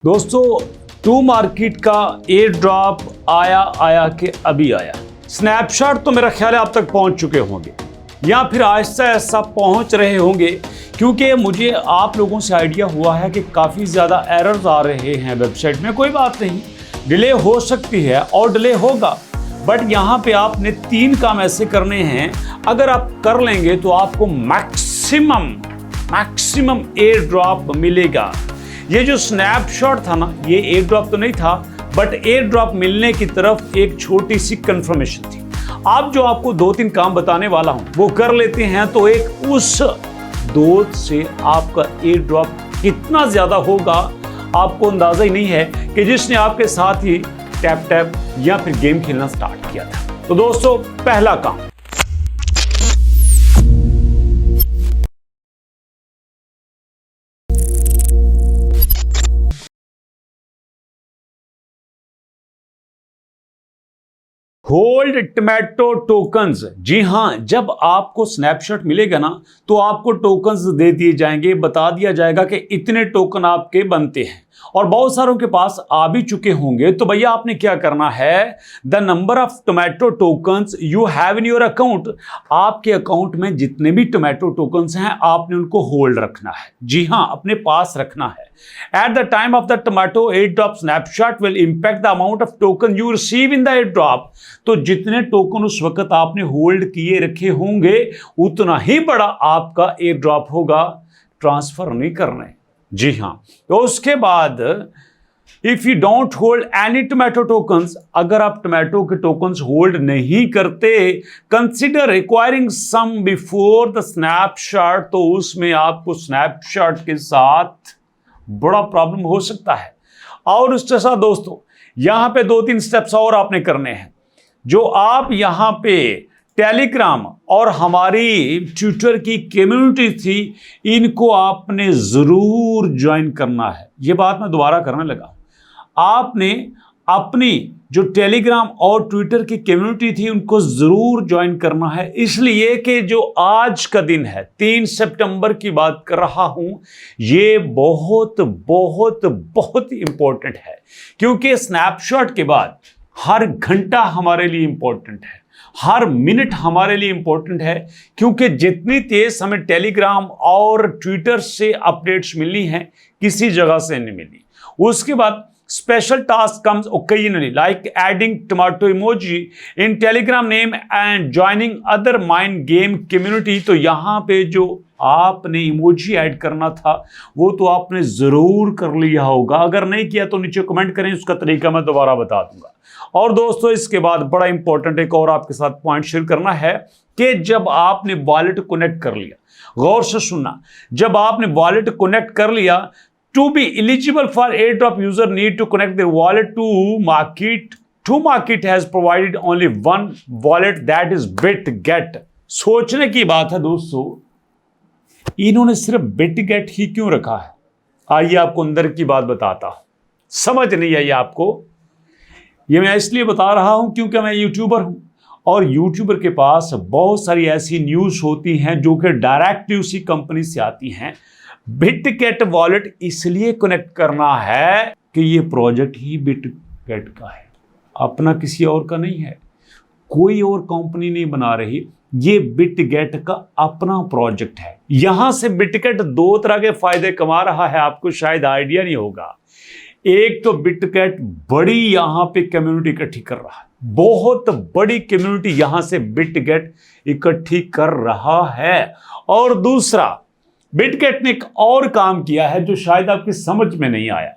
दोस्तों to market का air drop आया कि अभी आया। स्नैपशॉट तो मेरा ख्याल है आप तक पहुंच चुके होंगे या फिर आहिस्ता आहिस्ता पहुंच रहे होंगे, क्योंकि मुझे आप लोगों से आइडिया हुआ है कि काफ़ी ज़्यादा एरर्स आ रहे हैं वेबसाइट में। कोई बात नहीं, डिले हो सकती है और डिले होगा, बट यहाँ पे आपने 3 काम ऐसे करने हैं, अगर आप कर लेंगे तो आपको मैक्सिमम एयर ड्रॉप मिलेगा। ये जो स्नैपशॉट था ना, ये एयर ड्रॉप तो नहीं था, बट एयर ड्रॉप मिलने की तरफ एक छोटी सी कंफर्मेशन थी। आप जो आपको 2-3 काम बताने वाला हूं वो कर लेते हैं तो एक उस दोस्त से आपका एयर ड्रॉप कितना ज्यादा होगा आपको अंदाजा ही नहीं है कि जिसने आपके साथ ही टैप टैप या फिर गेम खेलना स्टार्ट किया था। तो दोस्तों पहला काम, होल्ड टोमेटो टोकन्स। जी हां, जब आपको स्नैपशॉट मिलेगा ना तो आपको टोकन्स दे दिए जाएंगे, बता दिया जाएगा कि इतने टोकन आपके बनते हैं और बहुत सारों के पास आ भी चुके होंगे। तो भैया आपने क्या करना है, the number of tomato tokens you have in your account, आपके अकाउंट में जितने भी टोमेटो टोकन्स हैं आपने उनको होल्ड रखना है। जी हां, अपने पास रखना है। At the time of the tomato air drop snapshot will impact the amount of token you receive in the air drop. तो जितने टोकन उस वक्त आपने होल्ड किए रखे होंगे उतना ही बड़ा आपका एयर ड्रॉप होगा, ट्रांसफर नहीं करने। जी हां, तो उसके बाद if you don't hold any tomato tokens, अगर आप टोमेटो के टोकन्स होल्ड नहीं करते, consider requiring some before the snapshot, तो उसमें आपको स्नैपशॉट के साथ बड़ा प्रॉब्लम हो सकता है। और उसके साथ दोस्तों यहां पे 2-3 स्टेप्स और आपने करने हैं। जो आप यहां पे टेलीग्राम और हमारी ट्विटर की कम्युनिटी थी, इनको आपने जरूर ज्वाइन करना है। ये बात मैं दोबारा करने लगा। आपने अपनी जो टेलीग्राम और ट्विटर की कम्युनिटी थी उनको जरूर ज्वाइन करना है, इसलिए कि जो आज का दिन है 3 सितंबर की बात कर रहा हूं, ये बहुत बहुत बहुत इंपॉर्टेंट है, क्योंकि स्नैपशॉट के बाद हर घंटा हमारे लिए इंपॉर्टेंट है, हर मिनट हमारे लिए इंपॉर्टेंट है, क्योंकि जितनी तेज हमें टेलीग्राम और ट्विटर से अपडेट्स मिली हैं किसी जगह से नहीं मिली। उसके बाद special task comes occasionally like adding tomato emoji in telegram name and joining other mind game community। तो यहाँ पे जो आपने इमोजी ऐड करना था वो तो आपने जरूर कर लिया होगा, अगर नहीं किया तो नीचे कमेंट करें, उसका तरीका मैं दोबारा बता दूंगा। और दोस्तों इसके बाद बड़ा इंपॉर्टेंट एक और आपके साथ पॉइंट शेयर करना है कि जब आपने वॉलेट कनेक्ट कर लिया, गौर से सुनना, जब आपने वॉलेट कनेक्ट कर लिया, to be eligible for airdrop user need to connect their wallet to market. To market has provided only one wallet, that is BitGet। सोचने की बात है दोस्तों, इन्होंने सिर्फ BitGet ही क्यों रखा है? आइए आपको अंदर की बात बताता हूं, समझ नहीं आई आपको। ये मैं इसलिए बता रहा हूं क्योंकि मैं यूट्यूबर हूं और यूट्यूबर के पास बहुत सारी ऐसी न्यूज होती हैं जो कि डायरेक्टली उसी कंपनी से आती हैं। BitGet वॉलेट इसलिए कनेक्ट करना है कि ये प्रोजेक्ट ही BitGet का है, अपना किसी और का नहीं है, कोई और कंपनी नहीं बना रही, ये BitGet का अपना प्रोजेक्ट है। यहां से BitGet 2 तरह के फायदे कमा रहा है, आपको शायद आइडिया नहीं होगा। एक तो BitGet बड़ी यहां पे कम्युनिटी इकट्ठी कर रहा है, बहुत बड़ी कम्युनिटी यहां से BitGet इकट्ठी कर रहा है। और दूसरा BitGet ने एक और काम किया है जो शायद आपकी समझ में नहीं आया,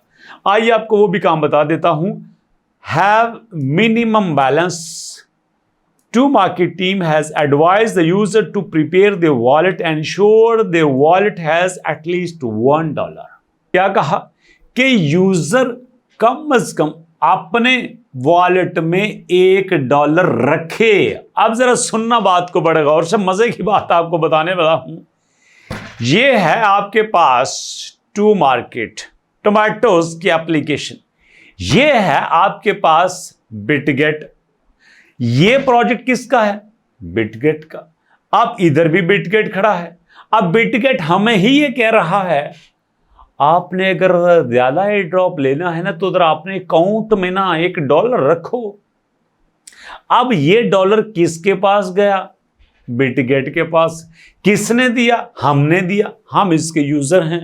आइए आपको वो भी काम बता देता हूं। Have minimum balance. Tomarket team has advised the user to prepare their wallet and ensure their wallet has at least $1। क्या कहा कि यूजर कम से कम अपने वॉलेट में $1 रखे। अब जरा सुनना बात को बड़े गौर से, मजे की बात आपको बताने वाला हूं। ये है आपके पास टू मार्केट टोमेटोज की एप्लीकेशन, ये है आपके पास BitGet। ये प्रोजेक्ट किसका है? BitGet का। अब इधर भी BitGet खड़ा है। अब BitGet हमें ही ये कह रहा है आपने अगर ज्यादा एयर ड्रॉप लेना है ना तो उधर आपने अकाउंट में ना $1 रखो। अब ये डॉलर किसके पास गया? बिटगेट के पास। किसने दिया? हमने दिया। हम इसके यूजर हैं।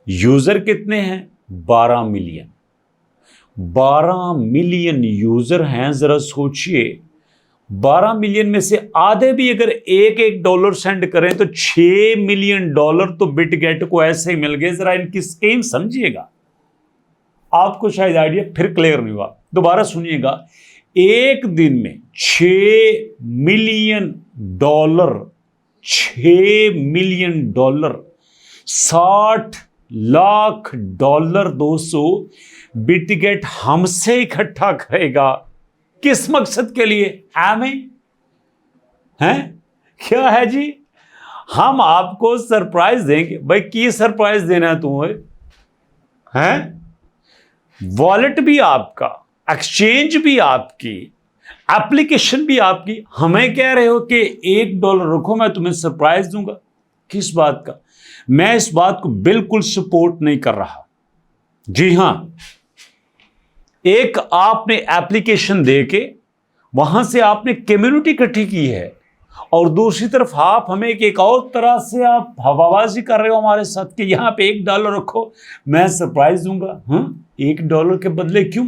यूजर कितने हैं? 12 मिलियन। 12 मिलियन यूजर हैं। जरा सोचिए, 12 मिलियन में से आधे भी अगर $1 सेंड करें तो $6 मिलियन तो बिटगेट को ऐसे ही मिल गए। जरा इनकी स्कीम समझिएगा, आपको शायद आइडिया फिर क्लियर नहीं हुआ। दोबारा सुनिएगा, एक दिन में $6 मिलियन, $6 मिलियन, $60 लाख दोस्तों बिटगेट हमसे इकट्ठा करेगा। किस मकसद के लिए? हमें हैं क्या है जी? हम आपको सरप्राइज देंगे। भाई की सरप्राइज देना है तुम्हें? हैं वॉलेट भी आपका, एक्सचेंज भी आपकी, एप्लीकेशन भी आपकी। हमें कह रहे हो कि $1 रखो, मैं तुम्हें सरप्राइज दूंगा। किस बात का? मैं इस बात को बिल्कुल सपोर्ट नहीं कर रहा। जी हां, एक आपने एप्लीकेशन देके वहां से आपने कम्युनिटी इकट्ठी की है, और दूसरी तरफ आप हमें एक और तरह से आप हवाबाजी कर रहे हो हमारे साथ कि यहां पे $1 रखो, मैं सरप्राइज दूंगा। $1 के बदले क्यों?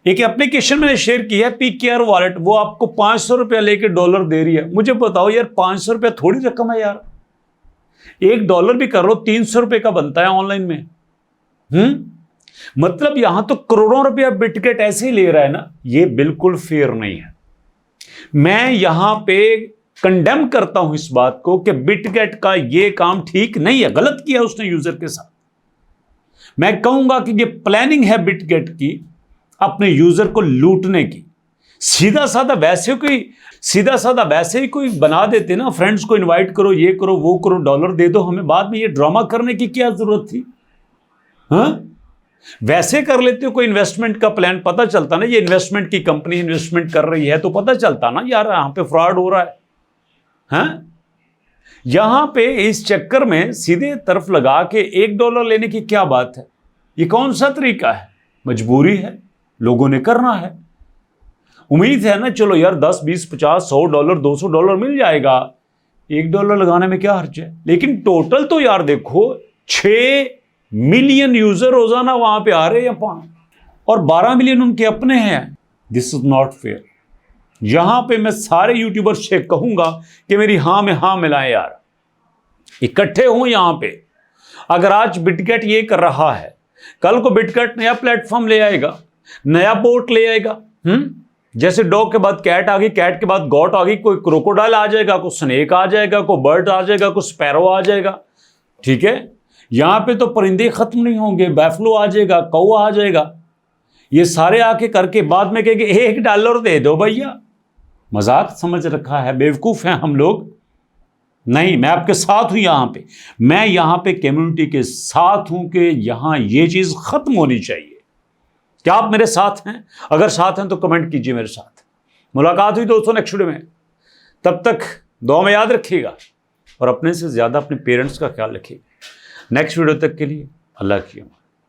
एक एप्लीकेशन मैंने शेयर की है, PKR वॉलेट, वो आपको $500 लेके डॉलर दे रही है। मुझे बताओ यार, $500 थोड़ी रकम है यार। $1 भी कर लो $300 का बनता है ऑनलाइन में। मतलब यहां तो करोड़ों रुपया बिटगेट ऐसे ही ले रहा है ना, ये बिल्कुल फेयर नहीं है। मैं यहां पे कंडेम करता हूं इस बात को कि बिटगेट का ये काम ठीक नहीं है, गलत किया उसने यूजर के साथ। मैं कहूंगा कि ये प्लानिंग है बिटगेट की अपने यूजर को लूटने की। सीधा साधा वैसे ही कोई बना देते ना, फ्रेंड्स को इनवाइट करो, ये करो, वो करो, डॉलर दे दो हमें, बाद में ये ड्रामा करने की क्या जरूरत थी? वैसे कर लेते हो कोई इन्वेस्टमेंट का प्लान, पता चलता ना ये इन्वेस्टमेंट की कंपनी इन्वेस्टमेंट कर रही है, तो पता चलता ना यार यहां पे फ्रॉड हो रहा है। यहां पे इस चक्कर में सीधे तरफ लगा के $1 लेने की क्या बात है? ये कौन सा तरीका है? मजबूरी है, लोगों ने करना है। उम्मीद है ना, चलो यार 10, 20, 50, $100, $200 मिल जाएगा। $1 लगाने में क्या हर्ज है? लेकिन टोटल तो यार देखो, 6 मिलियन यूजर रोजाना वहां पे आ रहे हैं और 12 मिलियन उनके अपने हैं। This is not fair. यहां पे मैं सारे यूट्यूबर से कहूंगा कि मेरी हां में हां मिलाएं यार, इकट्ठे हों यहां पे। अगर आज बिटगेट ये कर रहा है, कल को बिटगेट नया प्लेटफॉर्म ले आएगा, नया पोर्ट ले आएगा। जैसे डॉग के बाद कैट आ गई, कैट के बाद गॉट आ गई, कोई क्रोकोडाइल आ जाएगा, कोई स्नेक आ जाएगा, कोई बर्ड आ जाएगा, कोई स्पैरो आ जाएगा। ठीक है, यहां पे तो परिंदे खत्म नहीं होंगे, बैफलो आ जाएगा, कौवा आ जाएगा। ये सारे आके करके बाद में कहेंगे $1 दे दो भैया। मजाक समझ रखा है? बेवकूफ हैं हम लोग? नहीं, मैं आपके साथ हूं यहां पे। मैं यहां पे कम्युनिटी के साथ हूं कि यहां ये चीज खत्म होनी चाहिए। क्या आप मेरे साथ हैं? अगर साथ हैं तो कमेंट कीजिए मेरे साथ। मुलाकात हुई दोस्तों नेक्स्ट वीडियो में। तब तक दुआ में याद रखिएगा और अपने से ज्यादा अपने पेरेंट्स का ख्याल रखिएगा। नेक्स्ट वीडियो तक के लिए अल्लाह की अमान।